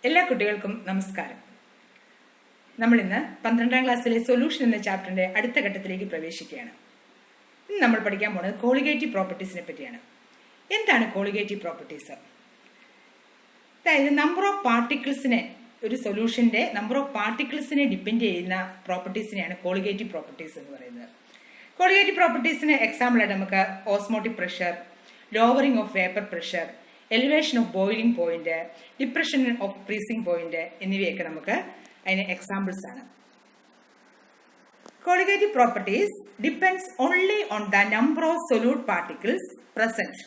എല്ലാ കുട്ടികൾക്കും നമസ്കാരം. നമ്മൾ ഇന്ന് 12ാം ക്ലാസ്സിലെ സൊല്യൂഷൻ എന്ന ചാപ്റ്ററിന്റെ അടുത്ത ഘട്ടത്തിലേക്ക് പ്രവേശിക്കുകയാണ്. ഇന്ന് നമ്മൾ പഠിക്കാൻ പോകുന്നത് കോളിഗേറ്റീവ് പ്രോപ്പർട്ടീസിനെ പറ്റിയാണ്. എന്താണ് കോളിഗേറ്റീവ് പ്രോപ്പർട്ടീസ്? അതായത് നമ്പർ ഓഫ് പാർട്ടിക്കിൾസിനെ, ഒരു സൊല്യൂഷന്റെ നമ്പർ ഓഫ് പാർട്ടിക്കിൾസിനെ ഡിപ്പെൻഡ് ചെയ്യുന്ന പ്രോപ്പർട്ടീസിനെയാണ് കോളിഗേറ്റീവ് പ്രോപ്പർട്ടീസ് എന്ന് പറയുന്നത്. കോളിഗേറ്റീവ് പ്രോപ്പർട്ടീസിന് എക്സാമ്പിൾ ആയിട്ട് നമുക്ക് osmotic pressure, lowering of vapour pressure, elevation of boiling point, depression of freezing point എന്നിവയൊക്കെ നമുക്ക് അതിന് എക്സാമ്പിൾസ് ആണ്. Colligative properties depends only on the number of solute particles present,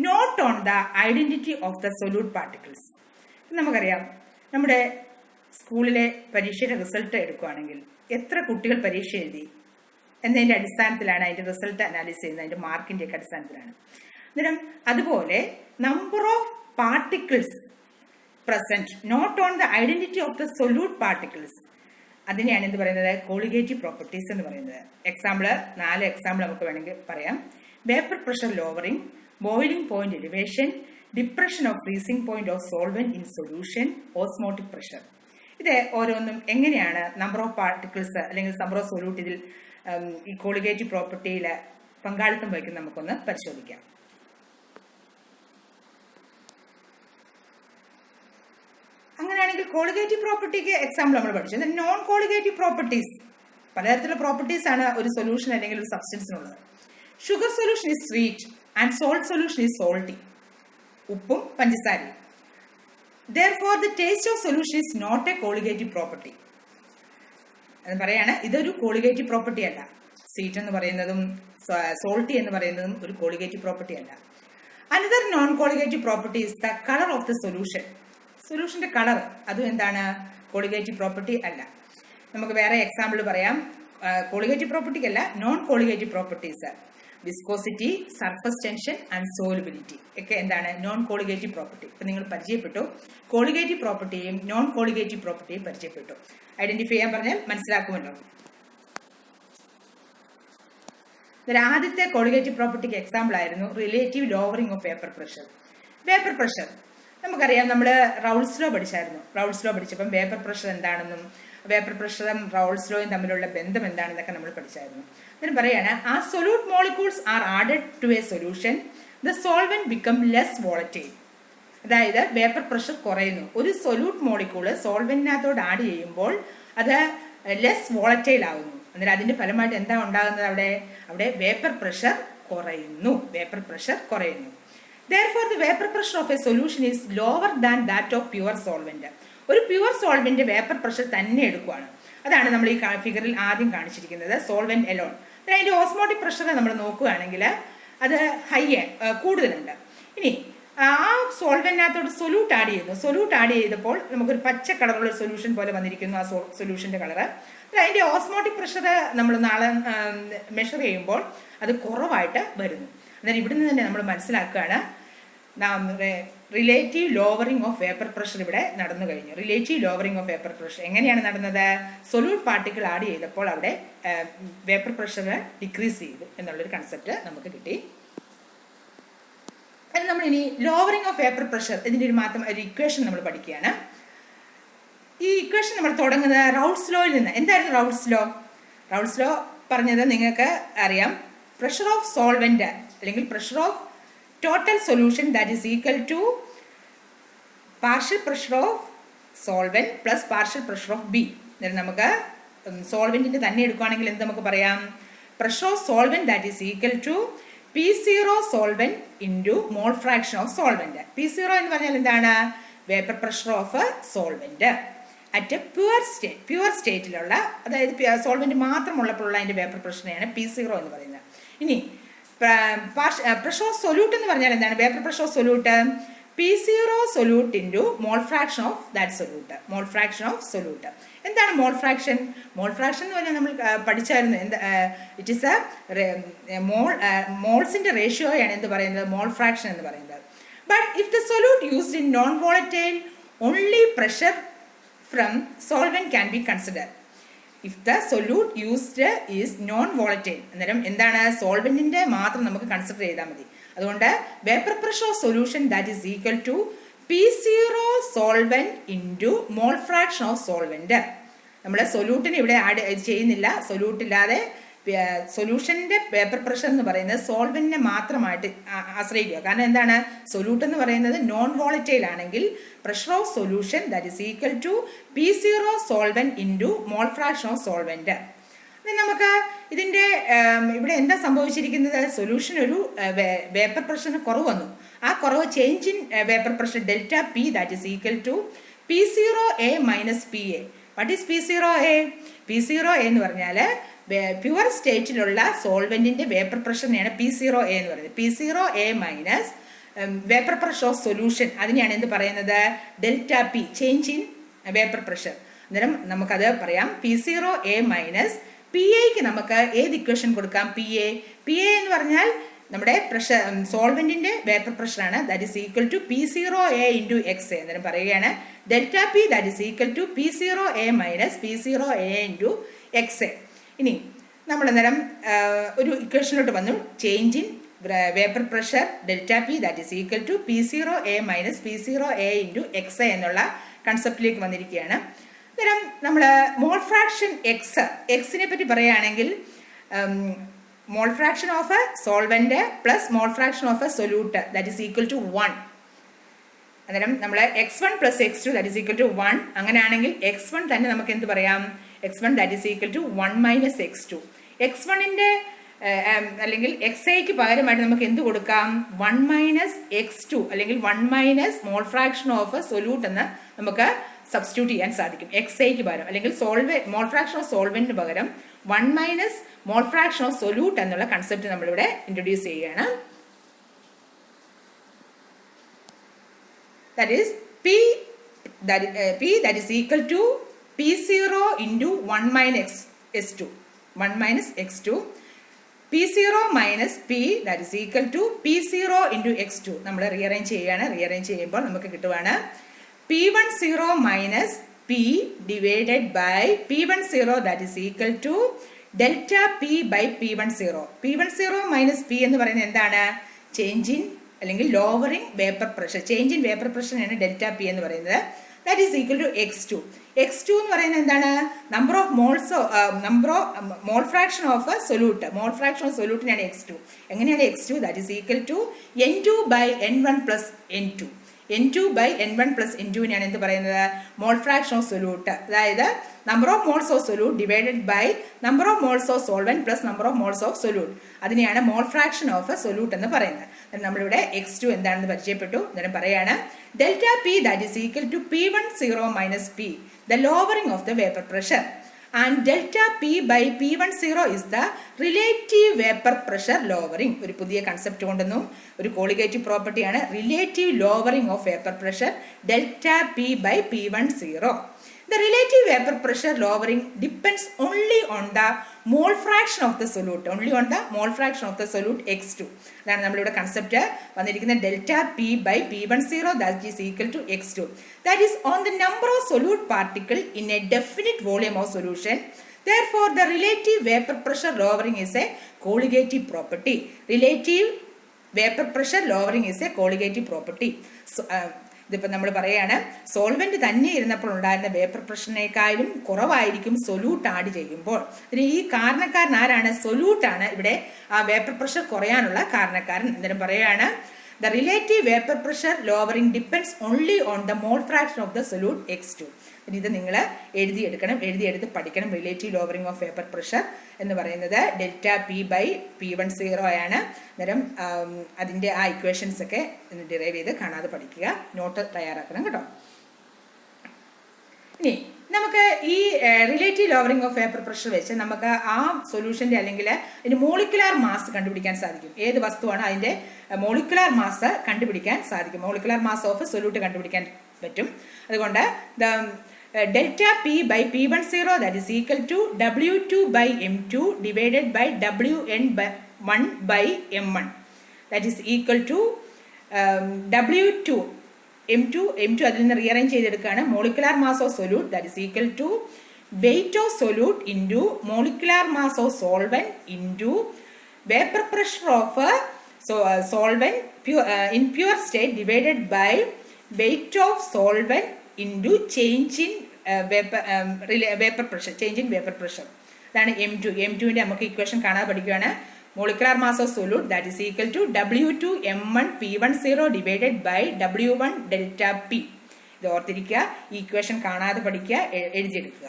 not on the identity of the solute particles. നമുക്കറിയാം, നമ്മുടെ സ്കൂളിലെ പരീക്ഷയുടെ result എടുക്കുകയാണെങ്കിൽ എത്ര കുട്ടികൾ പരീക്ഷ എഴുതി എന്നതിന്റെ അടിസ്ഥാനത്തിലാണ് അതിന്റെ റിസൾട്ട് അനാലിസിസ് ചെയ്യുന്നത്, അതിന്റെ മാർക്കിന്റെ ഒക്കെ അടിസ്ഥാനത്തിലാണ്. അന്നേരം അതുപോലെ number of particles present, not on the identity of the solute particles, അതിനെയാണ് എന്ത് പറയുന്നത്? കോളിഗേറ്റീവ് പ്രോപ്പർട്ടീസ് എന്ന് പറയുന്നത്. നാല് എക്സാമ്പിൾ നമുക്ക് വേണമെങ്കിൽ പറയാം. Vapour pressure lowering, boiling point elevation, depression of freezing point of solvent in solution, osmotic pressure. ഇത് ഓരോന്നും എങ്ങനെയാണ് നമ്പർ ഓഫ് പാർട്ടിക്കിൾസ് അല്ലെങ്കിൽ നമ്പർ ഓഫ് സൊല്യൂട്ട് ഇതിൽ ഈ കോളിഗേറ്റീവ് പ്രോപ്പർട്ടിയിൽ പങ്കാളിത്തം വഹിക്കുന്ന നമുക്കൊന്ന് പരിശോധിക്കാം. അങ്ങനെയാണെങ്കിൽ കോളിഗേറ്റീവ് പ്രോപ്പർട്ടിക്ക് എക്സാമ്പിൾ നമ്മൾ പഠിച്ചു. നോൺ കോളിഗേറ്റീവ് പ്രോപ്പർട്ടീസ്, പലതരത്തിലുള്ള പ്രോപ്പർട്ടീസ് ആണ് ഒരു സൊല്യൂഷൻ അല്ലെങ്കിൽ ഒരു സബ്സ്റ്റൻസിനുള്ളത്. Sugar solution is sweet and salt solution is salty. ഉപ്പും പഞ്ചസാരയും. Therefore, the taste of solution is not a colligative property. എന്ന് പറയാണ്, ഇതൊരു കോളിഗേറ്റീവ് പ്രോപ്പർട്ടി അല്ല. സ്വീറ്റ് എന്ന് പറയുന്നതും സോൾട്ടി എന്ന് പറയുന്നതും ഒരു കോളിഗേറ്റീവ് പ്രോപ്പർട്ടി അല്ല. Another non colligative property is the colour of the solution. സൊല്യൂഷന്റെ കളർ, അതും എന്താണ്? കോളിഗേറ്റീവ് പ്രോപ്പർട്ടി അല്ല. നമുക്ക് വേറെ എക്സാമ്പിൾ പറയാം. കോളിഗേറ്റീവ് പ്രോപ്പർട്ടിക്ക് അല്ല, non colligative properties. Viscosity, surface tension and solubility ഒക്കെ എന്താണ്? Non colligative property. ഇപ്പൊ നിങ്ങൾ പരിചയപ്പെട്ടു, കോളിഗേറ്റീവ് പ്രോപ്പർട്ടിയും നോൺ കോളിഗേറ്റീവ് പ്രോപ്പർട്ടിയും പരിചയപ്പെട്ടു. ഐഡന്റിഫൈ ചെയ്യാൻ പറഞ്ഞാൽ മനസ്സിലാക്കുമല്ലോ. ആദ്യത്തെ കോളിഗേറ്റീവ് പ്രോപ്പർട്ടിക്ക് എക്സാമ്പിൾ ആയിരുന്നു relative lowering of vapour pressure. Vapour pressure നമുക്കറിയാം, നമ്മൾ റൗൾസ് ലോ പഠിച്ചായിരുന്നു. റൗൾസ് ലോ പഠിച്ചപ്പം വേപ്പർ പ്രഷർ എന്താണെന്നും വേപ്പർ പ്രഷറും റൗൾസ് ലോയും തമ്മിലുള്ള ബന്ധം എന്താണെന്നൊക്കെ നമ്മൾ പഠിച്ചായിരുന്നു. അതിന് പറയാണ്, ആ solute molecules are added to a solution, the solvent become less volatile. അതായത് വേപ്പർ പ്രഷർ കുറയുന്നു. ഒരു സൊല്യൂട്ട് മോളിക്യൂള് സോൾവെന്റിനകത്തോട് ആഡ് ചെയ്യുമ്പോൾ അത് ലെസ് വോളറ്റൈൽ ആകുന്നു. അന്നേരം അതിന്റെ ഫലമായിട്ട് എന്താ ഉണ്ടാകുന്നത്? അവിടെ വേപ്പർ പ്രഷർ കുറയുന്നു. വേപ്പർ പ്രഷർ കുറയുന്നു. Therefore, the vapor pressure of a solution is lower than that of pure solvent. ഒരു പ്യുവർ സോൾവെന്റ് വേപ്പർ പ്രഷർ തന്നെ എടുക്കുകയാണ്. അതാണ് നമ്മൾ ഈ ഫിഗറിൽ ആദ്യം കാണിച്ചിരിക്കുന്നത്, സോൾവെന്റ് എലോൺ. അതിന്റെ ഓസ്മോട്ടിക് പ്രഷർ നമ്മൾ നോക്കുകയാണെങ്കിൽ അത് കൂടുതലുണ്ട്. ഇനി ആ സോൾവെന്റിനകത്തോട് സൊല്യൂട്ട് ആഡ് ചെയ്യുന്നു. സൊല്യൂട്ട് ആഡ് ചെയ്തപ്പോൾ നമുക്കൊരു പച്ച കളറുള്ള സൊല്യൂഷൻ പോലെ വന്നിരിക്കുന്നു. ആ സൊല്യൂഷന്റെ കളറ്. അതിന്റെ ഓസ്മോട്ടിക് പ്രഷർ നമ്മൾ നാളെ മെഷർ ചെയ്യുമ്പോൾ അത് കുറവായിട്ട് വരുന്നു. അന്നേരം ഇവിടുന്ന് തന്നെ നമ്മൾ മനസ്സിലാക്കുകയാണ്, relative lowering of vapour pressure ഇവിടെ നടന്നു കഴിഞ്ഞു. Relative lowering of vapour pressure എങ്ങനെയാണ് നടന്നത്? സൊല്യൂട്ട് പാർട്ടിക്കിൾ ആഡ് ചെയ്തപ്പോൾ അവിടെ വേപ്പർ പ്രഷർ ഡിക്രീസ് ചെയ്തു എന്നുള്ളൊരു കൺസെപ്റ്റ് നമുക്ക് കിട്ടി. അത് നമ്മൾ ഇനി ലോവറിംഗ് ഓഫ് വേപ്പർ പ്രഷർ ഇതിൻ്റെ ഒരു ഇക്വേഷൻ നമ്മൾ പഠിക്കുകയാണ്. ഈ ഇക്വേഷൻ നമ്മൾ തുടങ്ങുന്നത് റൗൾസ് ലോയിൽ നിന്ന്. എന്തായിരുന്നു റൗൾസ് ലോ? റൗൾസ് ലോ പറഞ്ഞത് നിങ്ങൾക്ക് അറിയാം. പ്രഷർ ഓഫ് സോൾവെന്റ് അല്ലെങ്കിൽ pressure of total solution that is equal to partial pressure of solvent plus partial pressure of B. നമുക്ക് സോൾവെന്റിന്റെ തന്നെ എടുക്കുകയാണെങ്കിൽ എന്ത് നമുക്ക് പറയാം? Pressure of solvent that is equal to P0 solvent into mole fraction of solvent. P0 എന്ന് പറഞ്ഞാൽ എന്താണ്? Vapour pressure of solvent at pure സ്റ്റേറ്റിലുള്ള, അതായത് സോൾവെന്റ് മാത്രമുള്ളപ്പോഴുള്ള അതിന്റെ വേപ്പർ പ്രഷറിനെയാണ് P0 എന്ന് പറയുന്നത്. ഇനി പ്രഷർ ഓഫ് സൊല്യൂട്ട് എന്ന് പറഞ്ഞാൽ എന്താണ്? Vapour pressure of solute P0 solute into mole fraction of that solute. Mole fraction of solute. എന്താണ് മോൾ ഫ്രാക്ഷൻ? മോൾ ഫ്രാക്ഷൻ എന്ന് പറഞ്ഞാൽ നമ്മൾ പഠിച്ചായിരുന്നു. ഇറ്റ് ഈസ് മോൾസിന്റെ റേഷ്യോയാണ് എന്ത് പറയുന്നത്? മോൾ ഫ്രാക്ഷൻ എന്ന് പറയുന്നത്. But if the solute used in non volatile, only pressure from solvent can be consider. If the solute used is non volatile, അന്നേരം എന്താണ്? സോൾവെന്റിന്റെ മാത്രം നമുക്ക് കൺസിഡർ ചെയ്താൽ മതി. അതുകൊണ്ട് vapour pressure of solution that is equal to P0 solvent into mole fraction of solvent. നമ്മൾ സൊല്യൂട്ടിന് ഇവിടെ ആഡ് ചെയ്യുന്നില്ല. സൊല്യൂട്ട് ഇല്ലാതെ സൊല്യൂഷൻ്റെ വേപ്പർ പ്രഷർ എന്ന് പറയുന്നത് സോൾവെന്റിനെ മാത്രമായിട്ട് ആശ്രയിക്കുക. കാരണം എന്താണ്, സൊല്യൂട്ട് എന്ന് പറയുന്നത് നോൺ വോളറ്റൈൽ ആണെങ്കിൽ pressure of solution that is equal to P0 solvent into mole fraction of solvent. നമുക്ക് ഇതിൻ്റെ ഇവിടെ എന്താ സംഭവിച്ചിരിക്കുന്നത്, സൊല്യൂഷൻ ഒരു വേപ്പർ പ്രഷറിന് കുറവ് വന്നു. ആ കുറവ് change in vapour pressure delta P that is equal to P0A minus PA. What is P0A? P0A എന്ന് പറഞ്ഞാൽ പ്യുവർ സ്റ്റേറ്റിലുള്ള സോൾവെന്റിന്റെ വേപ്പർ പ്രഷറിനെയാണ് P0A എന്ന് പറയുന്നത്. P0A minus vapour pressure of solution, അതിനെയാണ് എന്ത് പറയുന്നത്, delta P, change in vapour pressure. അന്നേരം നമുക്കത് പറയാം P0A മൈനസ് PAക്ക് നമുക്ക് ഏത് ഇക്വേഷൻ കൊടുക്കാം, PA എന്ന് പറഞ്ഞാൽ നമ്മുടെ പ്രഷർ സോൾവെന്റിന്റെ വേപ്പർ പ്രഷറാണ്. That is equal to P0A into XA. അന്നേരം പറയുകയാണ് delta P that is equal to P0A minus P0A into XA. ഇനി നമ്മൾ അന്നേരം ഒരു ഇക്വേഷനിലോട്ട് വന്നു, change in vapour pressure delta P that is equal to P0A minus P0A into XA എന്നുള്ള കൺസെപ്റ്റിലേക്ക് വന്നിരിക്കുകയാണ്. അന്നേരം നമ്മൾ മോൾ ഫ്രാക്ഷൻ എക്സിനെ പറ്റി പറയുകയാണെങ്കിൽ mole fraction of A solvent plus mole fraction of A solute that is equal to 1. അന്നേരം നമ്മൾ X1 plus X2 that is equal to 1. അങ്ങനെയാണെങ്കിൽ X1 തന്നെ നമുക്ക് എന്ത് പറയാം, X1 that is equal to 1 minus X2. X1ന്റെ അല്ലെങ്കിൽ XAക്ക് പകരമായിട്ട് നമുക്ക് എന്ത് കൊടുക്കാം, 1 മൈനസ് X2 അല്ലെങ്കിൽ 1 minus mall fraction of solute എന്ന് നമുക്ക് സബ്സ്റ്റിറ്റ്യൂട്ട് ചെയ്യാൻ സാധിക്കും. XAക്ക് പകരം അല്ലെങ്കിൽ മോൾ ഫ്രാക്ഷൻ ഓഫ് സോൾവെന്റിന് പകരം 1 minus mall fraction of solute എന്നുള്ള കൺസെപ്റ്റ് നമ്മളിവിടെ ഇൻട്രൊഡ്യൂസ് ചെയ്യുകയാണ്. That is P that is equal to P0 into 1 minus S2. 1 minus X2. P0 minus P that is equal to P0 into X2. നമ്മൾ rearrange ചെയ്യുകയാണ്. Rearrange ചെയ്യുമ്പോൾ നമുക്ക് കിട്ടുവാണ് P10 minus P divided by P10 that is equal to delta P by P10. P10 minus P എന്ന് പറയുന്നത് എന്താണ്, change in അല്ലെങ്കിൽ lowering vapour pressure. Change in vapour പ്രഷറിനാണ് delta P എന്ന് പറയുന്നത്. That is equal to X2. X2 എന്ന് പറയുന്നത് എന്താണ്, number of mole fraction of solute. Mole fraction of സൊല്യൂട്ടിനാണ് X2. എങ്ങനെയാണ് X2? That is equal to N2 by N1 plus N2. N2 by N1 plus N2 എന്ത് പറയുന്നത്, mole fraction of solute. അതായത് number of moles of solute divided by number of moles of solvent plus number of moles of solute. അതിനെയാണ് mole fraction of solute എന്ന് പറയുന്നത്. നമ്മളിവിടെ X2 എന്താണെന്ന് പരിചയപ്പെട്ടു. അന്നേരം പറയാണ് delta P that is equal to P10 minus P, the lowering of the vapour pressure. And delta P by P10 is the relative vapor pressure lowering. ഒരു പുതിയ concept കൊണ്ടുവന്നു, ഒരു കോളിഗേറ്റീവ് പ്രോപ്പർട്ടിയാണ് relative lowering of vapour pressure delta P by P10. The relative vapor pressure lowering depends only on the mole fraction of the solute. Only on the mole fraction of the solute X2. അതാണ് നമ്മളിവിടെ concept വന്നിരിക്കുന്നത്. Delta P by P10 that is equal to X2. That is on the number of solute particle in a definite volume of solution. Therefore, the relative vapor pressure lowering is a colligative property. Relative vapor pressure lowering is a colligative property. So, ഇതിപ്പോൾ നമ്മൾ പറയുകയാണ് solvent തന്നെ ഇരുന്നപ്പോൾ ഉണ്ടായിരുന്ന vapour പ്രഷറിനേക്കാളും കുറവായിരിക്കും solute add ചെയ്യുമ്പോൾ. ഈ കാരണക്കാരൻ ആരാണ്, സൊല്യൂട്ടാണ് ഇവിടെ ആ വേപ്പർ പ്രഷർ കുറയാനുള്ള കാരണക്കാരൻ. എന്തിനും പറയുകയാണ് the relative vapour pressure lowering depends only on the mall fraction of the solute X2. ഇത് നിങ്ങൾ എഴുതിയെടുത്ത് പഠിക്കണം. Relative lowering of vapour pressure എന്ന് പറയുന്നത് ഡെൽറ്റ P by P10 ആണ്. അന്നേരം അതിൻ്റെ ആ ഇക്വേഷൻസ് ഒക്കെ ഡിറൈവ് ചെയ്ത് കാണാതെ പഠിക്കുക, നോട്ട് തയ്യാറാക്കണം കേട്ടോ. ഇനി നമുക്ക് ഈ relative lowering of vapour pressure വെച്ച് നമുക്ക് ആ സൊല്യൂഷൻ്റെ അല്ലെങ്കിൽ അതിൻ്റെ മോളിക്കുലാർ മാസ് കണ്ടുപിടിക്കാൻ സാധിക്കും. ഏത് വസ്തുവാണ് അതിൻ്റെ മോളിക്കുലാർ മാസ് കണ്ടുപിടിക്കാൻ സാധിക്കും. മോളിക്കുലാർ മാസ് ഓഫ് സൊല്യൂട്ട് കണ്ടുപിടിക്കാൻ പറ്റും. അതുകൊണ്ട് delta P by P10 that is equal to W2 by M2 divided by Wn1 by M1. That is equal to W2 M2 അതിൽ നിന്ന് റീഅറേഞ്ച് ചെയ്തെടുക്കുകയാണ്. Molecular mass of solute that is equal to weight of solute into molecular mass of solvent into vapour pressure of solvent in pure state divided by weight of solvent into change in vapor pressure, change in vapor pressure. അതാണ് M2. M2ൻ്റെ നമുക്ക് equation കാണാതെ പഠിക്കുകയാണ്. Molecular mass of solute that is equal to W2 M1 P10 divided by W1 delta P. ഇത് ഓർത്തിരിക്കുക, ഈ equation കാണാതെ പഠിക്കുക, എഴുതിയെടുക്കുക.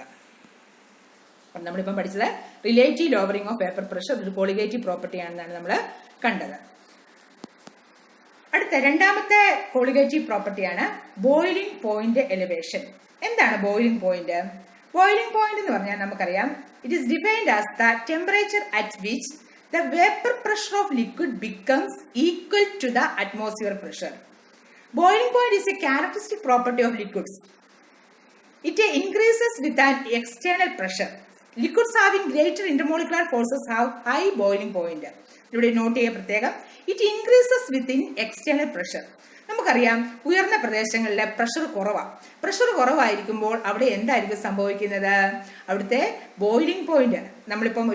അപ്പം നമ്മളിപ്പം പഠിച്ചത് relative lowering of vapour pressure ഒരു കോളിഗേറ്റീവ് പ്രോപ്പർട്ടി ആണെന്നാണ് നമ്മൾ കണ്ടത്. അടുത്ത രണ്ടാമത്തെ കോളിഗേറ്റീവ് പ്രോപ്പർട്ടിയാണ് ബോയിലിംഗ് പോയിന്റ് എലിവേഷൻ. എന്താണ് ബോയിലിംഗ് പോയിന്റ്? ബോയിലിംഗ് പോയിന്റ് എന്ന് പറഞ്ഞാൽ നമുക്കറിയാം, it is defined as the temperature at which the vapor pressure of liquid becomes equal to the atmospheric pressure. Boiling point is a characteristic property of liquids. It increases with an external pressure. Liquids having greater intermolecular forces have high boiling point. ഇവിടെ not ചെയ്യുക പ്രത്യേകം, it increases within external pressure. നമുക്കറിയാം ഉയർന്ന പ്രദേശങ്ങളിലെ pressure കുറവാണ്. Pressure കുറവായിരിക്കുമ്പോൾ അവിടെ എന്തായിരിക്കും സംഭവിക്കുന്നത്? അവിടുത്തെ ബോയിലിംഗ് പോയിന്റ്, നമ്മളിപ്പം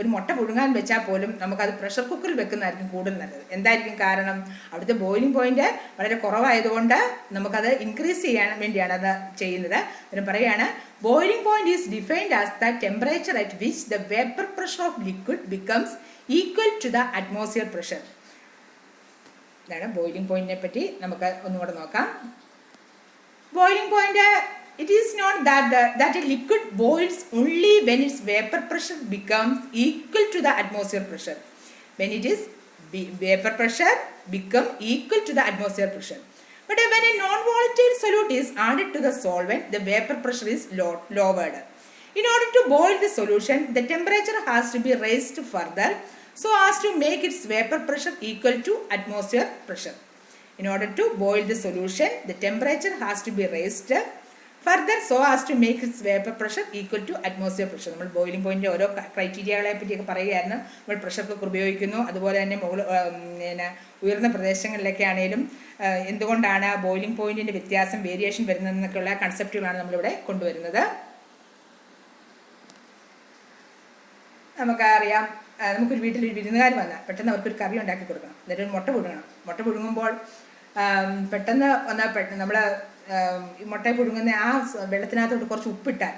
ഒരു മുട്ട പുഴുങ്ങാൻ വെച്ചാൽ പോലും നമുക്കത് പ്രഷർ കുക്കറിൽ വെക്കുന്നതായിരിക്കും കൂടുതൽ നല്ലത്. എന്തായിരിക്കും കാരണം? അവിടുത്തെ ബോയിലിംഗ് പോയിന്റ് വളരെ കുറവായതുകൊണ്ട് നമുക്കത് ഇൻക്രീസ് ചെയ്യാൻ വേണ്ടിയാണ് അത് ചെയ്യുന്നത്. അതിന് പറയുകയാണ് boiling point is defined as the temperature at which the vapour pressure of liquid becomes equal to the atmosphere pressure. ഇതാണ് ബോയിലിംഗ് പോയിന്റിനെ പറ്റി നമുക്ക് ഒന്നുകൂടെ നോക്കാം. Boiling point, it is known that a liquid boils only when its vapor pressure becomes equal to the atmosphere pressure. When it is vapor pressure become equal to the atmosphere pressure. But when a non-volatile solute is added to the solvent, the vapor pressure is lowered. In order to boil the solution, the temperature has to be raised further so as to make its vapor pressure equal to atmosphere pressure. In order to boil the solution, the temperature has to be raised further so as to make its vapor pressure equal to atmosphere pressure. നമ്മൾ boiling point ഓരോ ക്രൈറ്റീരിയകളെ പറ്റിയൊക്കെ പറയുകയായിരുന്നു. നമ്മൾ pressure cooker ഉപയോഗിക്കുന്നു, അതുപോലെ തന്നെ ഉയർന്ന പ്രദേശങ്ങളിലൊക്കെ ആണെങ്കിലും എന്തുകൊണ്ടാണ് ബോയിലിംഗ് പോയിന്റിന്റെ വ്യത്യാസം, വേരിയേഷൻ വരുന്നതെന്നൊക്കെയുള്ള കൺസെപ്റ്റുകളാണ് നമ്മളിവിടെ കൊണ്ടുവരുന്നത്. നമുക്കറിയാം, നമുക്കൊരു വീട്ടിലൊരു വിരുന്നുകാർ വന്നാൽ പെട്ടെന്ന് അവർക്കൊരു കറി ഉണ്ടാക്കി കൊടുക്കണം, എന്നിട്ട് മുട്ട പുഴുങ്ങണം. മുട്ട പുഴുങ്ങുമ്പോൾ പെട്ടെന്ന് നമ്മൾ മുട്ട പുഴുങ്ങുന്ന ആ വെള്ളത്തിനകത്തോട്ട് കുറച്ച് ഉപ്പിട്ടാൽ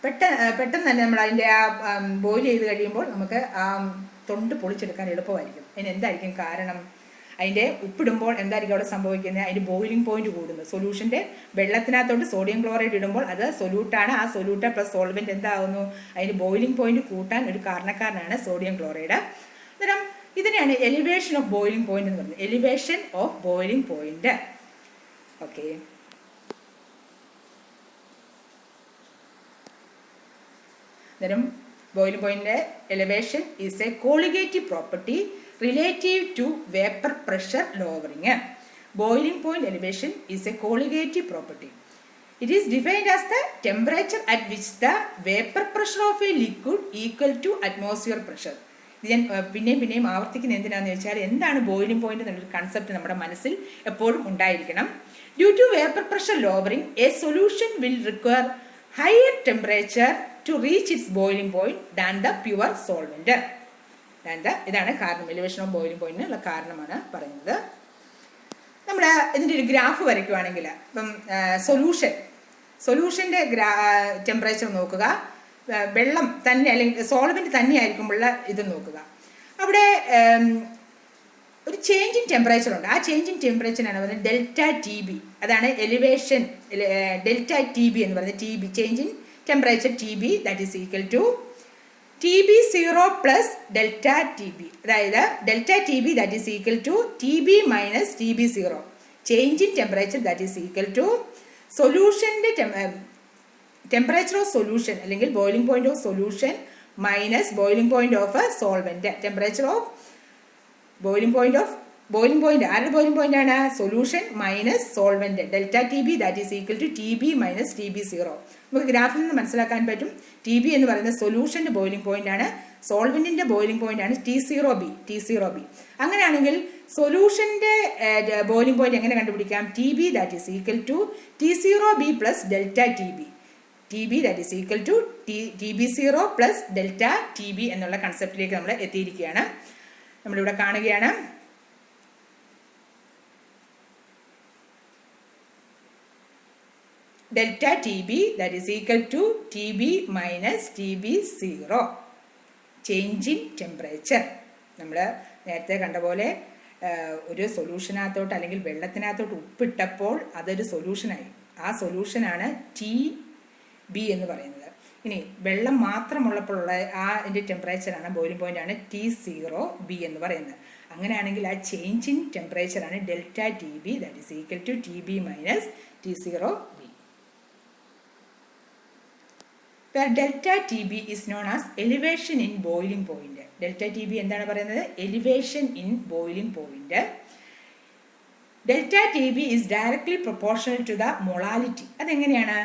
പെട്ടെന്ന് തന്നെ നമ്മൾ അതിൻ്റെ ആ ബോയിൽ ചെയ്ത് കഴിയുമ്പോൾ നമുക്ക് ആ തൊണ്ട് പൊളിച്ചെടുക്കാൻ എളുപ്പമായിരിക്കും. അതിന് എന്തായിരിക്കും കാരണം? അതിൻ്റെ ഉപ്പിടുമ്പോൾ എന്തായിരിക്കും അവിടെ സംഭവിക്കുന്നത്? അതിൻ്റെ ബോയിലിംഗ് പോയിന്റ് കൂടുന്നു. സൊല്യൂഷൻ്റെ വെള്ളത്തിനകത്തോട്ട് സോഡിയം ക്ലോറൈഡ് ഇടുമ്പോൾ അത് സൊല്യൂട്ടാണ്. ആ സൊല്യൂട്ട് പ്ലസ് സോൾവെന്റ് എന്താകുന്നു? അതിൻ്റെ ബോയിലിംഗ് പോയിന്റ് കൂട്ടാൻ ഒരു കാരണക്കാരനാണ് സോഡിയം ക്ലോറൈഡ്. അന്നേരം ഇതിനെയാണ് എലിവേഷൻ ഓഫ് ബോയിലിംഗ് പോയിന്റ് എന്ന് പറയുന്നത്. Elevation of boiling point. Okay, അന്നേരം boiling point elevation is a colligative property relative to vapor pressure lowering. Boiling point elevation is a colligative property. It is defined as the temperature at which the vapor pressure of a liquid equal to atmosphere pressure. ഇത് ഞാൻ പിന്നെയും ആവർത്തിക്കുന്ന എന്തിനാണെന്ന് വെച്ചാൽ, എന്താണ് boiling point എന്നുള്ളൊരു concept നമ്മുടെ മനസ്സിൽ എപ്പോഴും ഉണ്ടായിരിക്കണം. Due to vapour pressure lowering, a solution will require higher temperature to reach its boiling point than the pure solvent. ഇതാണ് കാരണം. എലിവേഷൻ ഓഫ് ബോയിലിംഗ് പോയിന്റിനുള്ള കാരണമാണ് പറയുന്നത്. നമ്മൾ ഇതിൻ്റെ ഒരു ഗ്രാഫ് വരയ്ക്കുകയാണെങ്കിൽ, ഇപ്പം സൊല്യൂഷൻ്റെ ടെമ്പറേച്ചർ നോക്കുക, വെള്ളം തന്നെ അല്ലെങ്കിൽ സോൾവെന്റ് തന്നെ ആയിരിക്കുമ്പോഴുള്ള ഇത് നോക്കുക. അവിടെ ഒരു ചേഞ്ച് ഇൻ ടെമ്പറേച്ചർ ഉണ്ട്. ആ ചേഞ്ച് ഇൻ ടെമ്പറേച്ചറാണ് പറയുന്നത് ഡെൽറ്റ ടി ബി. അതാണ് എലിവേഷൻ. ഡെൽറ്റ ടി ബി എന്ന് പറയുന്നത് T B, change in temperature T B, that is equal to TB0 plus delta TB. അതായത് delta T B that is equal to TB minus TB0. Change in temperature that is equal to സൊല്യൂഷൻ്റെ temperature of solution അല്ലെങ്കിൽ boiling point of solution minus boiling point of solvent. Temperature of boiling point ആരുടെ boiling point ആണ്? Solution minus solvent. Delta T B that is equal to TB minus TB0. നമുക്ക് ഗ്രാഫിൽ നിന്ന് മനസ്സിലാക്കാൻ പറ്റും. T B എന്ന് പറയുന്നത് സൊല്യൂഷൻ്റെ ബോയിലിംഗ് പോയിന്റ് ആണ്, സോൾവെന്റിന്റെ ബോയിലിംഗ് പോയിന്റ് ആണ് T0B. അങ്ങനെയാണെങ്കിൽ സൊല്യൂഷൻ്റെ ബോയിലിംഗ് പോയിന്റ് എങ്ങനെ കണ്ടുപിടിക്കാം? TB that is equal to T0B plus delta TB. TB that is equal to TB0 plus delta TB എന്നുള്ള കൺസെപ്റ്റിലേക്ക് നമ്മൾ എത്തിയിരിക്കുകയാണ്. നമ്മളിവിടെ കാണുകയാണ് delta T B that is equal to T B minus T B 0. Change in temperature. നമ്മൾ നേരത്തെ കണ്ട പോലെ ഒരു സൊല്യൂഷനകത്തോട്ട് അല്ലെങ്കിൽ വെള്ളത്തിനകത്തോട്ട് ഉപ്പിട്ടപ്പോൾ അതൊരു സൊല്യൂഷനായി. ആ സൊല്യൂഷനാണ് ടി ബി എന്ന് പറയുന്നത്. ഇനി വെള്ളം മാത്രമുള്ളപ്പോഴുള്ള അതിൻ്റെ ടെമ്പറേച്ചറാണ്, ബോയിലിംഗ് പോയിൻ്റാണ് T0B എന്ന് പറയുന്നത്. അങ്ങനെയാണെങ്കിൽ ആ ചേഞ്ച് ഇൻ ടെമ്പറേച്ചറാണ് delta T B that is equal to T B minus T0B. where delta TB is known as elevation in boiling point. Delta TB എന്താണ് പറയുന്നത്? Elevation in boiling point. Delta TB is directly proportional to the molality. അതെങ്ങനെയാണ്?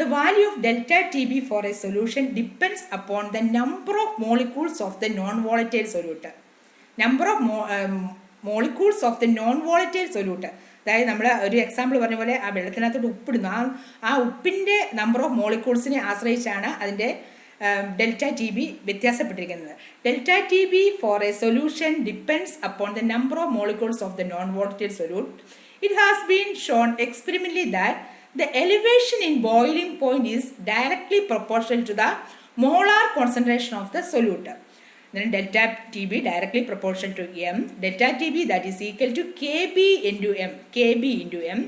The value of delta TB for a solution depends upon the number of molecules of the non-volatile solute. Number of molecules of the non-volatile solute. അതായത് നമ്മൾ ഒരു example പറഞ്ഞ പോലെ ആ വെള്ളത്തിനകത്തോട്ട് ഉപ്പിടുന്നു, ആ ഉപ്പിൻ്റെ number of മോളിക്യൂൾസിനെ ആശ്രയിച്ചാണ് അതിൻ്റെ ഡെൽറ്റ ടി ബി വ്യത്യാസപ്പെട്ടിരിക്കുന്നത്. Delta T B for a solution depends upon the number of molecules of the non volatile solute. It has been shown experimentally that the elevation in boiling point is directly proportional to the molar concentration of the solute. Then delta TB directly proportional to M. Delta TB that is equal to KB into M. KB into M.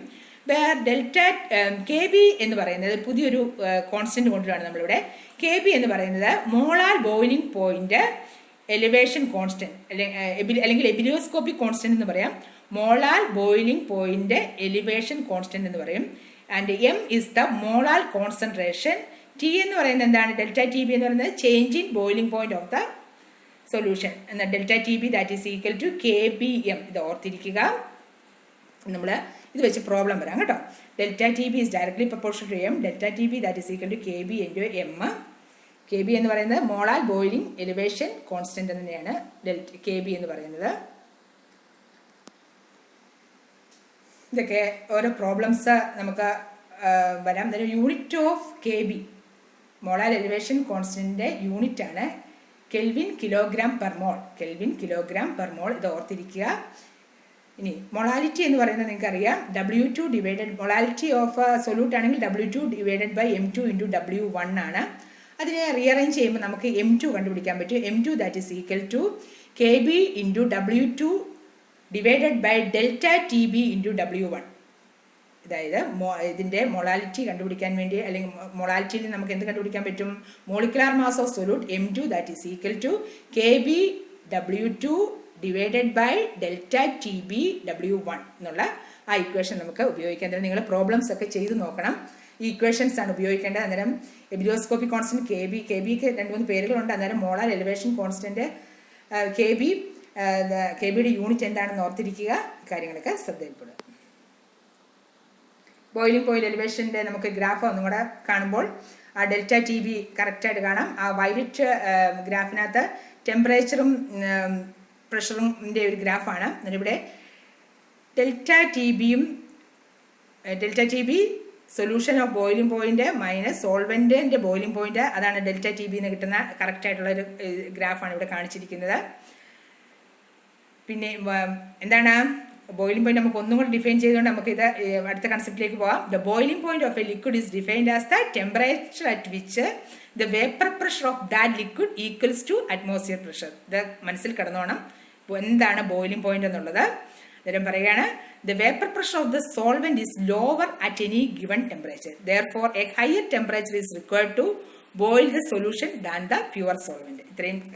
Where delta KB എന്ന് പറയുന്നത് പുതിയൊരു constant കൊണ്ടുവരാണ് നമ്മളിവിടെ. KB എന്ന് പറയുന്നത് molar boiling point elevation constant അല്ലെങ്കിൽ ebullioscopic constant എന്ന് പറയാം. Molar boiling point elevation constant എന്ന് പറയും. And M is the molar concentration. T എന്ന് പറയുന്നത് എന്താണ്? ഡെൽറ്റ ടി ബി എന്ന് പറയുന്നത് change in boiling point of the solution. എന്നാൽ delta T B that is equal to KBM. ഇത് ഓർത്തിരിക്കുക, നമ്മൾ ഇത് വെച്ച് പ്രോബ്ലം വരാം കേട്ടോ. Delta T B is directly proportional to M. Delta T B that is equal to KB into M. KB എന്ന് പറയുന്നത് മോളാർ ബോയിലിംഗ് എലിവേഷൻ കോൺസ്റ്റന്റ് തന്നെയാണ് KB എന്ന് പറയുന്നത്. ഇതൊക്കെ ഓരോ പ്രോബ്ലംസ് നമുക്ക് വരാം. Unit of KB molar elevation കോൺസ്റ്റന്റിൻ്റെ യൂണിറ്റ് ആണ് kelvin kilogram per mole. Kelvin kilogram per mole, ഇത് ഓർത്തിരിക്കുക. ഇനി മൊളാലിറ്റി എന്ന് പറയുന്നത് നിങ്ങൾക്കറിയാം, W2 divided molality of solute ആണെങ്കിൽ W2 divided by M2 into W1 ആണ്. അതിനെ റീഅറേഞ്ച് ചെയ്യുമ്പോൾ നമുക്ക് M2 കണ്ടുപിടിക്കാൻ പറ്റും. M2 that is equal to KB into W2 divided by delta T B into W1. അതായത് ഇതിൻ്റെ മൊളാലിറ്റി കണ്ടുപിടിക്കാൻ വേണ്ടി, അല്ലെങ്കിൽ മൊളാലിറ്റിയിൽ നമുക്ക് എന്ത് കണ്ടുപിടിക്കാൻ പറ്റും? Molecular mass of solute M2 that is equal to KB W2 divided by delta T B W1 എന്നുള്ള ആ ഇക്വേഷൻ നമുക്ക് ഉപയോഗിക്കാൻ. നിങ്ങൾ പ്രോബ്ലംസ് ഒക്കെ ചെയ്ത് നോക്കണം. ഈ ഇക്വേഷൻസ് ആണ് ഉപയോഗിക്കേണ്ടത്. അന്നേരം എബിലിയോസ്കോപ്പിക് കോൺസ്റ്റന്റ് KBക്ക് 2-3 പേരുകളുണ്ട്. അന്നേരം മോളാർ എലിവേഷൻ കോൺസ്റ്റന്റ് KBയുടെ യൂണിറ്റ് എന്താണെന്ന് ഓർത്തിരിക്കുക. കാര്യങ്ങളൊക്കെ ശ്രദ്ധയിൽപ്പെടുക. ബോയിലിംഗ് പോയിന്റ് എലിവേഷൻ്റെ നമുക്ക് ഗ്രാഫ് ഒന്നും കൂടെ കാണുമ്പോൾ ആ ഡെൽറ്റ ടി ബി കറക്റ്റായിട്ട് കാണാം. ആ വൈലറ്റ് ഗ്രാഫിനകത്ത് ടെമ്പറേച്ചറും പ്രഷറിൻ്റെ ഒരു ഗ്രാഫാണ്. ഇവിടെ delta T B solution of boiling point minus സോൾവെൻറ്റിൻ്റെ ബോയിലിംഗ് പോയിന്റ്, അതാണ് ഡെൽറ്റ ടി ബി എന്ന് കിട്ടുന്ന കറക്റ്റായിട്ടുള്ളൊരു ഗ്രാഫാണ് ഇവിടെ കാണിച്ചിരിക്കുന്നത്. പിന്നെ എന്താണ് ബോയിലിംഗ് പോയിന്റ്? നമുക്ക് ഒന്നും കൂടി ഡിഫൈൻ ചെയ്തുകൊണ്ട് നമുക്ക് ഇത് അടുത്ത കൺസെപ്റ്റിലേക്ക് പോകാം. The boiling point of a liquid is defined as the temperature at which the vapour pressure of that liquid equals to atmosphere pressure. ഇത് മനസ്സിൽ കിടന്നോണം എന്താണ് ബോയിലിംഗ് പോയിന്റ് എന്നുള്ളത്. അന്നേരം പറയുകയാണ്, the vapour pressure of the solvent is lower at any given temperature. Therefore a higher temperature is required to boil the solution than the pure solvent.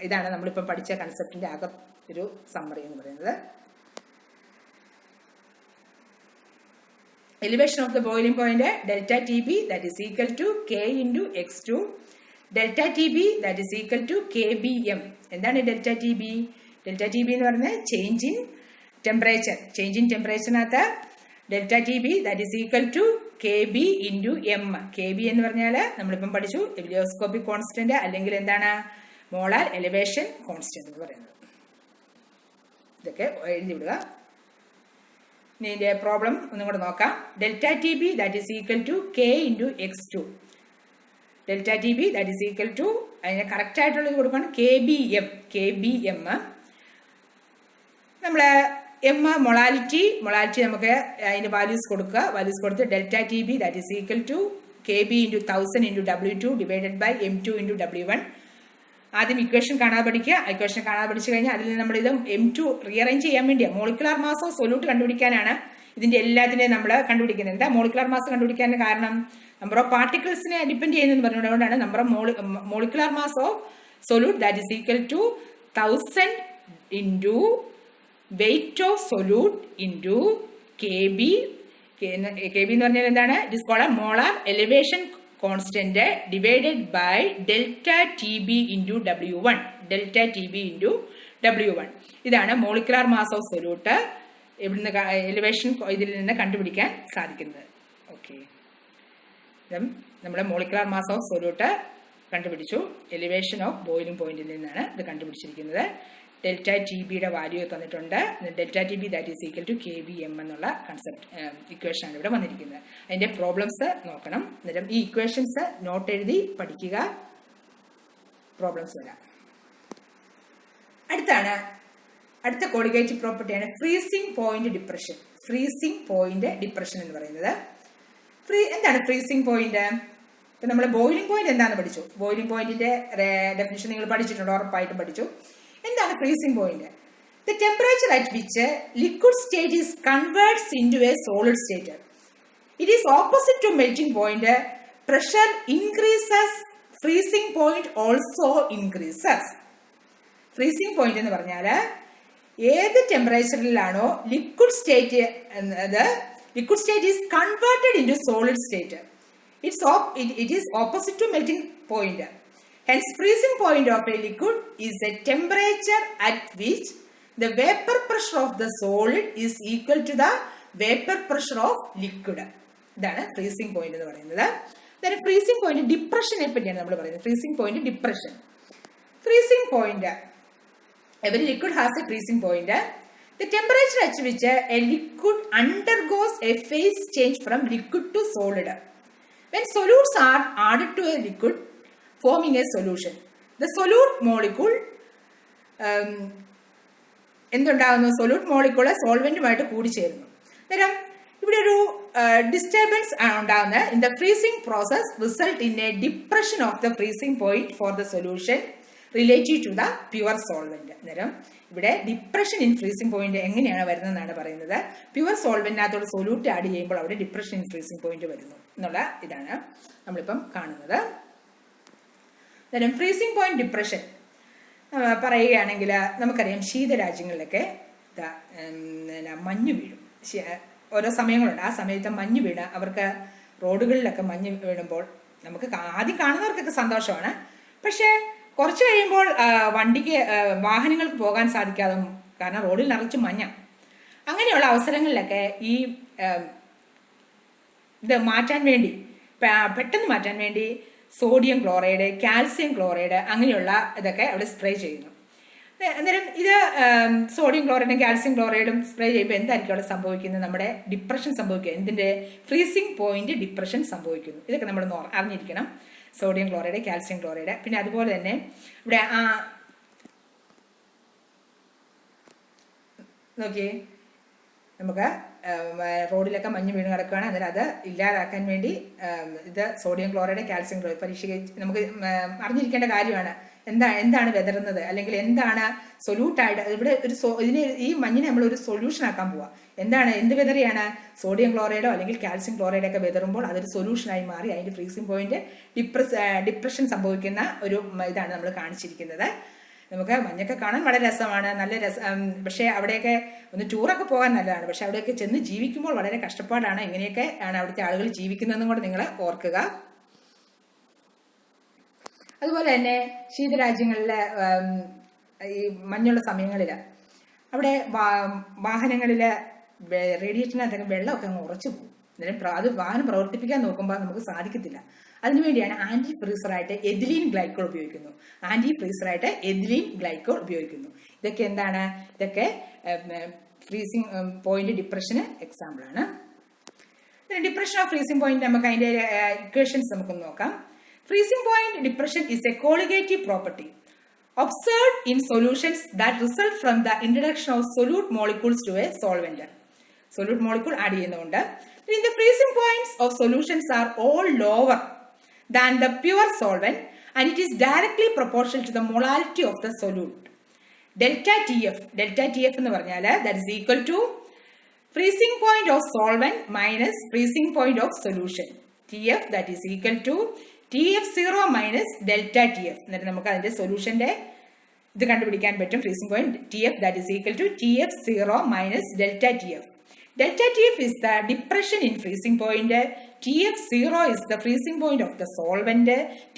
ഇതാണ് നമ്മളിപ്പോൾ പഠിച്ച കൺസെപ്റ്റിന്റെ ആകെ ഒരു സമ്മറി എന്ന് പറയുന്നത്. Elevation of the boiling point delta T B that is equal to K into X2. Delta T B that is equal to KBM. എന്താണ് delta T B? Delta T B എന്ന് പറയുന്നത് change in temperature. Change in ടെമ്പറേച്ചറിനകത്ത് delta T B that is equal to KB into M. KB എന്ന് പറഞ്ഞാൽ നമ്മളിപ്പം പഠിച്ചു ebullioscopic constant, അല്ലെങ്കിൽ എന്താണ് മോളാർ എലിവേഷൻ കോൺസ്റ്റന്റ് എന്ന് പറയുന്നത്. ഇതൊക്കെ എഴുതി വിടുക. ഇനി ഇതിൻ്റെ പ്രോബ്ലം ഒന്നും കൂടെ നോക്കാം. Delta T B that is equal to K into X2. Delta T B that is equal to, അതിന് കറക്റ്റായിട്ടുള്ളത് കൊടുക്കണം KBM. നമ്മൾ എം മൊളാലിറ്റി നമുക്ക് അതിൻ്റെ വാല്യൂസ് കൊടുക്കുക. വാല്യൂസ് കൊടുത്ത് delta T B that is equal to K B into 1000 into W2 divided by M2 into W1. ആദ്യം equation കാണാതെ പഠിക്കുക. ഇക്വേഷൻ കാണാതെ പഠിച്ചു കഴിഞ്ഞാൽ അതിൽ നമ്മൾ ഇത് M2 റീഅറേഞ്ച് ചെയ്യാൻ വേണ്ടിയാണ്, മോളിക്കുലാർ മാസ് ഓഫ് സൊല്യൂട്ട് കണ്ടുപിടിക്കാനാണ് ഇതിൻ്റെ എല്ലാത്തിനെയും നമ്മൾ കണ്ടുപിടിക്കുന്നത്. എന്താ മോളിക്കുലാർ മാസ് കണ്ടുപിടിക്കാൻ കാരണം? നമ്പർ ഓഫ് പാർട്ടിക്കിൾസിനെ ഡിപ്പെൻഡ് ചെയ്യുന്നതെന്ന് പറഞ്ഞതുകൊണ്ടാണ് number of molecular mass of solute that is equal to 1000 into weight of solute into KB. KB എന്ന് പറഞ്ഞാൽ എന്താണ്? It is called molar elevation constant divided by delta T B into W1. Delta T B into W1 ഇതാണ് molecular mass of solute ഇവിടുന്ന് elevation ഇതിൽ നിന്ന് കണ്ടുപിടിക്കാൻ സാധിക്കുന്നത്. Okay, നമ്മുടെ മോളിക്കുലാർ മാസ് ഓഫ് സൊല്യൂട്ട് കണ്ടുപിടിച്ചു. എലിവേഷൻ ഓഫ് ബോയിലിംഗ് പോയിന്റിൽ നിന്നാണ് ഇത് കണ്ടുപിടിച്ചിരിക്കുന്നത്. ഡെൽറ്റ ടി ബിയുടെ വാല്യൂ തന്നിട്ടുണ്ട്. Delta T B that is equal to KBM എന്നുള്ള കൺസെപ്റ്റ് ഇക്വേഷനാണ് ഇവിടെ വന്നിരിക്കുന്നത്. അതിൻ്റെ പ്രോബ്ലംസ് നോക്കണം. അന്നേരം ഈ ഇക്വേഷൻസ് നോട്ട് എഴുതി പഠിക്കുക, പ്രോബ്ലംസ് വരാം. അടുത്ത കോളിഗേറ്റീവ് പ്രോപ്പർട്ടിയാണ് freezing point depression. Freezing point depression എന്ന് പറയുന്നത് എന്താണ് ഫ്രീസിംഗ് പോയിന്റ്? ഇപ്പം നമ്മൾ ബോയിലിംഗ് പോയിന്റ് എന്താണെന്ന് പഠിച്ചു. ബോയിലിംഗ് പോയിന്റിന്റെ ഡെഫിനിഷൻ നിങ്ങൾ പഠിച്ചിട്ടുണ്ട്, ഉറപ്പായിട്ടും പഠിച്ചു. എന്താണ് freezing point? The temperature at which liquid state is converts into a solid state. It is opposite to melting point. Pressure increases, freezing point also increases. Freezing point എന്ന് പറഞ്ഞാൽ ഏത് ടെമ്പറേച്ചറിലാണോ liquid state is converted into solid state, it is opposite to melting point. Hence, freezing point of a liquid is a temperature at which the vapor pressure of the solid is equal to the vapor pressure of liquid. ഇതാണ് freezing point എന്ന് പറയുന്നത്. then freezing point ഡിപ്രഷനെ പറ്റിയാണ് നമ്മൾ പറയുന്നത്. Freezing point depression. Freezing point, every liquid has a freezing point. The temperature at which a liquid undergoes a phase change from liquid to solid. When solutes are added to a liquid forming a solution, the solute molecule എന്തുണ്ടാകുന്നു? Solute molecule സോൾവെന്റുമായിട്ട് കൂടിച്ചേരുന്നു. അന്നേരം ഇവിടെ ഒരു disturbance ആണ് ഉണ്ടാകുന്നത്. In the freezing process result in a depression of the freezing point for the solution relative to the pure solvent. അന്നേരം ഇവിടെ ഡിപ്രഷൻ ഇൻ ഫ്രീസിംഗ് പോയിന്റ് എങ്ങനെയാണ് വരുന്നതെന്നാണ് പറയുന്നത്. പ്യുവർ സോൾവെന്റിനകത്തോട് സൊല്യൂട്ട് ആഡ് ചെയ്യുമ്പോൾ അവിടെ ഡിപ്രഷൻ ഇൻ ഫ്രീസിംഗ് പോയിന്റ് വരുന്നു എന്നുള്ള ഇതാണ് നമ്മളിപ്പം കാണുന്നത്. അന്നേരം ഫ്രീസിംഗ് പോയിന്റ് ഡിപ്രഷൻ പറയുകയാണെങ്കിൽ നമുക്കറിയാം ശീതരാജ്യങ്ങളിലൊക്കെ മഞ്ഞ് വീഴും. ഓരോ സമയങ്ങളുണ്ട്. ആ സമയത്ത് മഞ്ഞ് വീണ് അവർക്ക് റോഡുകളിലൊക്കെ മഞ്ഞ് വീഴുമ്പോൾ നമുക്ക് ആദ്യം കാണുന്നവർക്കൊക്കെ സന്തോഷമാണ്. പക്ഷേ കുറച്ച് കഴിയുമ്പോൾ വാഹനങ്ങൾക്ക് പോകാൻ സാധിക്കാതെ, കാരണം റോഡിൽ നിറച്ച് മഞ്ഞ. അങ്ങനെയുള്ള അവസരങ്ങളിലൊക്കെ ഈ ഇത് പെട്ടെന്ന് മാറ്റാൻ വേണ്ടി സോഡിയം ക്ലോറൈഡ്, കാൽസ്യം ക്ലോറൈഡ് അങ്ങനെയുള്ള ഇതൊക്കെ അവിടെ സ്പ്രേ ചെയ്യുന്നു. അന്നേരം ഇത് സോഡിയം ക്ലോറൈഡും കാൽസ്യം ക്ലോറൈഡും സ്പ്രേ ചെയ്യുമ്പോൾ എന്തായിരിക്കും അവിടെ സംഭവിക്കുന്നത്? നമ്മുടെ ഡിപ്രഷൻ സംഭവിക്കുക. എന്തിൻ്റെ? ഫ്രീസിംഗ് പോയിന്റ് ഡിപ്രഷൻ സംഭവിക്കുന്നു. ഇതൊക്കെ നമ്മൾ അറിഞ്ഞിരിക്കണം. Sodium chloride, calcium chloride. പിന്നെ അതുപോലെ തന്നെ ഇവിടെ നോക്കിയേ, നമുക്ക് റോഡിലൊക്കെ മഞ്ഞ് വീണ് കിടക്കുകയാണ്. അന്നേരം അത് ഇല്ലാതാക്കാൻ വേണ്ടി ഇത് സോഡിയം ക്ലോറൈഡ്, കാൽസ്യം ക്ലോറൈഡ് പരീക്ഷയ്ക്ക് നമുക്ക് അറിഞ്ഞിരിക്കേണ്ട കാര്യമാണ്. എന്താണ് വെതറുന്നത്, അല്ലെങ്കിൽ എന്താണ് സൊല്യൂട്ടായിട്ട് ഇവിടെ ഈ മഞ്ഞിനെ നമ്മൾ ഒരു സൊല്യൂഷൻ ആക്കാൻ പോവുക. എന്ത് വെതറിയാണ്? സോഡിയം ക്ലോറൈഡോ അല്ലെങ്കിൽ കാൽസ്യം ക്ലോറൈഡോ ഒക്കെ വെതറുമ്പോൾ അതൊരു സൊല്യൂഷനായി മാറി അതിൻ്റെ ഫ്രീസിംഗ് പോയിന്റ് ഡിപ്രഷൻ സംഭവിക്കുന്ന ഒരു ഇതാണ് നമ്മൾ കാണിച്ചിരിക്കുന്നത്. നമുക്ക് മഞ്ഞൊക്കെ കാണാൻ വളരെ രസമാണ്, നല്ല രസം. പക്ഷേ അവിടെയൊക്കെ ഒന്ന് ടൂറൊക്കെ പോകാൻ നല്ലതാണ്. പക്ഷെ അവിടെയൊക്കെ ചെന്ന് ജീവിക്കുമ്പോൾ വളരെ കഷ്ടപ്പാടാണ്. എങ്ങനെയൊക്കെ ആണ് അവിടുത്തെ ആളുകൾ ജീവിക്കുന്നതെന്നും കൂടെ നിങ്ങൾ ഓർക്കുക. അതുപോലെ തന്നെ ശീതരാജ്യങ്ങളിലെ ഈ മഞ്ഞുള്ള സമയങ്ങളിൽ അവിടെ വാഹനങ്ങളിൽ റേഡിയേറ്ററിനകത്തൊക്കെ വെള്ളമൊക്കെ അങ്ങ് ഉറച്ചു പോകും. അന്നേരം അത് വാഹനം പ്രവർത്തിപ്പിക്കാൻ നോക്കുമ്പോൾ നമുക്ക് സാധിക്കത്തില്ല. അതിനുവേണ്ടിയാണ് ആന്റി ഫ്രീസറായിട്ട് എഥിലീൻ ഗ്ലൈക്കോൾ ഉപയോഗിക്കുന്നു. ഇതൊക്കെ എന്താണ്? ഇതൊക്കെ ഫ്രീസിംഗ് പോയിന്റ് ഡിപ്രഷന് എക്സാമ്പിളാണ്. ഡിപ്രഷൻ ഓഫ് ഫ്രീസിംഗ് പോയിന്റ് നമുക്ക് അതിൻ്റെ ഇക്വേഷൻസ് നമുക്കൊന്ന് നോക്കാം. Freezing point depression is a colligative property observed in solutions that result from the introduction of solute molecules to a solvent. Solute molecule add ചെയ്യുന്നുണ്ട്. In the freezing points of solutions are all lower than the pure solvent and it is directly proportional to the molality of the solute. Delta TF എന്ന് പറഞ്ഞാൽ that is equal to freezing point of solvent minus freezing point of solution. TF that is equal to TF0 minus delta TF. എന്നിട്ട് നമുക്ക് അതിന്റെ സൊല്യൂഷന്റെ ഇത് കണ്ടുപിടിക്കാൻ പറ്റും. Freezing point TF that is equal to TF0 minus delta TF. Delta TF is the depression in freezing point. TF0 is the freezing point of the solvent.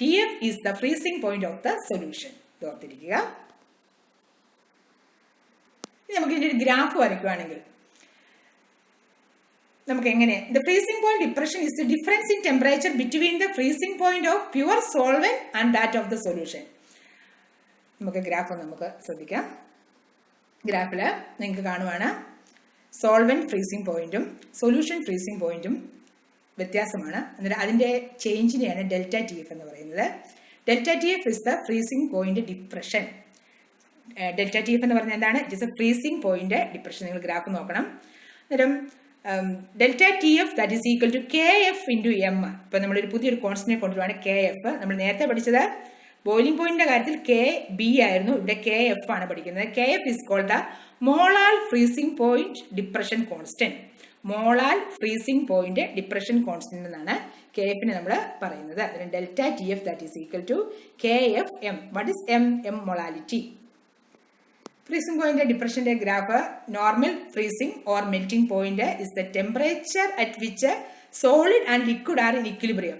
TF is the freezing point of the solution. ഇത് ഓർത്തിരിക്കുക. ഇനി നമുക്ക് ഇതിന്റെ ഒരു graph വരയ്ക്കുകയാണെങ്കിൽ നമുക്ക് എങ്ങനെ the freezing point depression is the difference in temperature between the freezing point of pure solvent and that of the solution. നമുക്ക് ഗ്രാഫ് നമുക്ക് ശ്രദ്ധിക്കാം. ഗ്രാഫിൽ നിങ്ങൾക്ക് കാണുവാണ് സോൾവെന്റ് ഫ്രീസിംഗ് പോയിന്റും സൊല്യൂഷൻ ഫ്രീസിംഗ് പോയിന്റും വ്യത്യാസമാണ്. എന്നിട്ട് അതിന്റെ ചേഞ്ചിനെയാണ് ഡെൽറ്റ TF എന്ന് പറയുന്നത്. Delta TF is the freezing point depression. Delta TF എന്ന് പറഞ്ഞാൽ എന്താണ്? It is a freezing point depression. നിങ്ങൾ ഗ്രാഫ് നോക്കണം. അന്നേരം delta TF that is equal to KF into M. ഇപ്പം നമ്മളൊരു പുതിയൊരു കോൺസ്റ്റന്റിനെ കൊണ്ടുവരുവാണ് KF. നമ്മൾ നേരത്തെ പഠിച്ചത് ബോയിലിംഗ് പോയിന്റിന്റെ കാര്യത്തിൽ KB ആയിരുന്നു. ഇവിടെ KF ആണ് പഠിക്കുന്നത്. KF is called the molal freezing point depression constant. Molal freezing point depression constant എന്നാണ് KF-നെ നമ്മൾ പറയുന്നത്. അതിന് delta TF that is equal to KFM. What is M? Molality. Freezing point depression graph, normal freezing or melting point is the temperature at which solid and liquid are in equilibrium.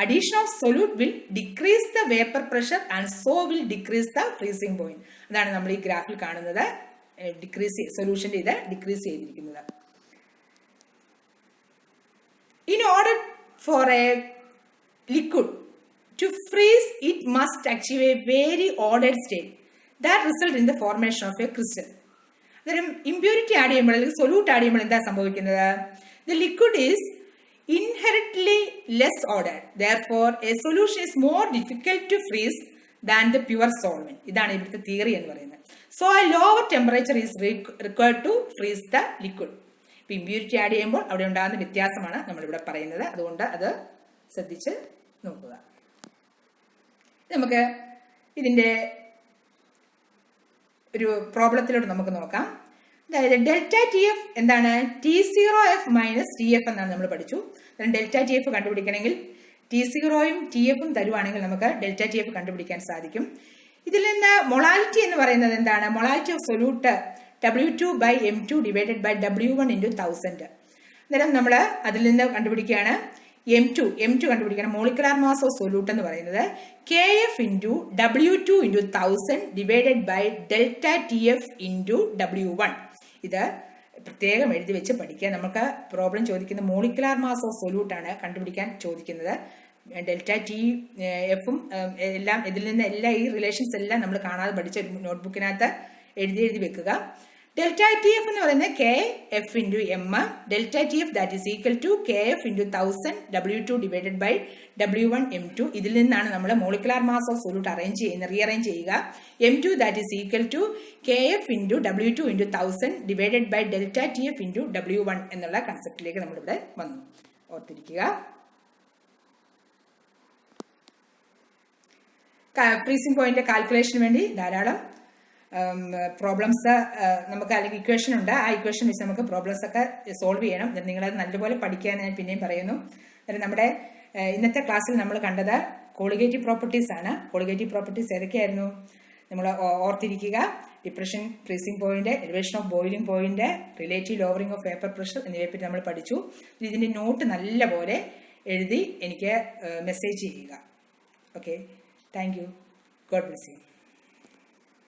Addition of solute will decrease the vapor pressure and so will decrease the freezing point. അതാണ് നമ്മൾ ഈ ഗ്രാഫിൽ കാണുന്നത്. Decrease സൊല്യൂഷന്റെ ഇത് decrease ചെയ്തിരിക്കുന്നത്. In order for a liquid to freeze, it must achieve a very ordered state that result in the formation of a crystal. അന്നേരം impurity add ചെയ്യുമ്പോൾ അല്ലെങ്കിൽ സൊല്യൂട്ട് ആഡ് ചെയ്യുമ്പോൾ എന്താ സംഭവിക്കുന്നത്? The liquid is inherently less ordered. Therefore, a solution is more difficult to freeze than the pure solvent. ഇതാണ് ഇവിടുത്തെ theory എന്ന് പറയുന്നത്. So, a lower temperature is required to freeze the liquid. ഇപ്പം impurity add ചെയ്യുമ്പോൾ അവിടെ ഉണ്ടാകുന്ന വ്യത്യാസമാണ് നമ്മളിവിടെ പറയുന്നത്. അതുകൊണ്ട് അത് ശ്രദ്ധിച്ച് നോക്കുക. നമുക്ക് ഇതിൻ്റെ ഒരു പ്രോബ്ലത്തിലോട്ട് നമുക്ക് നോക്കാം. അതായത് ഡെൽറ്റ TF എന്താണ്? T0F മൈനസ് TF എന്നാണ് നമ്മൾ പഠിച്ചു. ഡെൽറ്റ TF കണ്ടുപിടിക്കണമെങ്കിൽ T0യും TFും തരുവാണെങ്കിൽ നമുക്ക് ഡെൽറ്റ TF കണ്ടുപിടിക്കാൻ സാധിക്കും. ഇതിൽ നിന്ന് മൊളാലിറ്റി എന്ന് പറയുന്നത് എന്താണ്? Molality of solute W2/M2 divided by W1 into 1000. അന്നേരം നമ്മൾ അതിൽ നിന്ന് കണ്ടുപിടിക്കുകയാണ് M2 കണ്ടുപിടിക്കണം. മോളിക്കുലാർ മാസ് ഓഫ് സൊല്യൂട്ട് എന്ന് പറയുന്നത് KF into W2 into 1000 divided by delta TF into W1. ഇത് പ്രത്യേകം എഴുതി വെച്ച് പഠിക്കുക. നമുക്ക് പ്രോബ്ലം ചോദിക്കുന്ന മോളിക്കുലാർ മാസ് ഓഫ് സൊല്യൂട്ടാണ് കണ്ടുപിടിക്കാൻ ചോദിക്കുന്നത്. ഡെൽറ്റ TFും എല്ലാം ഇതിൽ നിന്ന് എല്ലാ ഈ റിലേഷൻസ് എല്ലാം നമ്മൾ കാണാതെ പഠിച്ച ഒരു നോട്ട്ബുക്കിനകത്ത് എഴുതി വെക്കുക. ഡെൽറ്റ TF എന്ന് പറയുന്നത് KF into M. Delta TF that is equal to KF into 1000 W2 divided by W1 M2. ഇതിൽ നിന്നാണ് നമ്മൾ molecular mass of solute rearrange ചെയ്യുക. M2 that is equal to KF into W2 into 1000 divided by delta TF into W1 എന്നുള്ള കൺസെപ്റ്റിലേക്ക് നമ്മളിവിടെ വന്നു. ഓർത്തിരിക്കുക. Freezing point കാൽക്കുലേഷന് വേണ്ടി ധാരാളം പ്രോബ്ലംസ് നമുക്ക് അല്ലെങ്കിൽ ഇക്വേഷൻ ഉണ്ട്. ആ ഇക്വേഷൻ വെച്ച് നമുക്ക് പ്രോബ്ലംസ് ഒക്കെ സോൾവ് ചെയ്യണം. നിങ്ങളത് നല്ലപോലെ പഠിക്കാൻ ഞാൻ പിന്നെയും പറയുന്നു. നമ്മുടെ ഇന്നത്തെ ക്ലാസ്സിൽ നമ്മൾ കണ്ടത് കോളിഗേറ്റീവ് പ്രോപ്പർട്ടീസ് ആണ്. കോളിഗേറ്റീവ് പ്രോപ്പർട്ടീസ് ഏതൊക്കെയായിരുന്നു? നമ്മൾ ഓർത്തിരിക്കുക. Depression, freezing point, elevation of boiling point, relative lowering of vapour pressure എന്നിവയെപ്പറ്റി നമ്മൾ പഠിച്ചു. ഇതിന്റെ നോട്ട് നല്ലപോലെ എഴുതി എനിക്ക് മെസ്സേജ് ചെയ്യുക. Okay, thank you. God bless U.